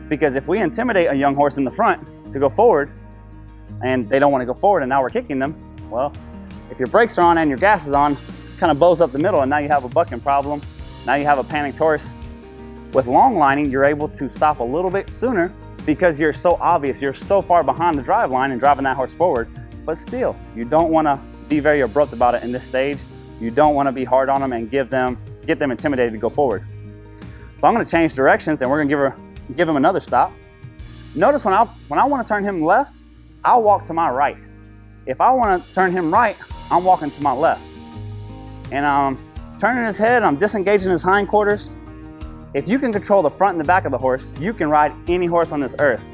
Because if we intimidate a young horse in the front to go forward and they don't want to go forward and now we're kicking them, well, if your brakes are on and your gas is on, kind of bows up the middle and now you have a bucking problem. Now you have a panicked horse. With long lining, you're able to stop a little bit sooner because you're so obvious, you're so far behind the drive line and driving that horse forward. But still, you don't want to be very abrupt about it in this stage. You don't want to be hard on them and get them intimidated to go forward. So I'm going to change directions and we're going to give him another stop. Notice when I want to turn him left, I'll walk to my right. If I want to turn him right, I'm walking to my left. And I'm turning his head, I'm disengaging his hindquarters. If you can control the front and the back of the horse, you can ride any horse on this earth.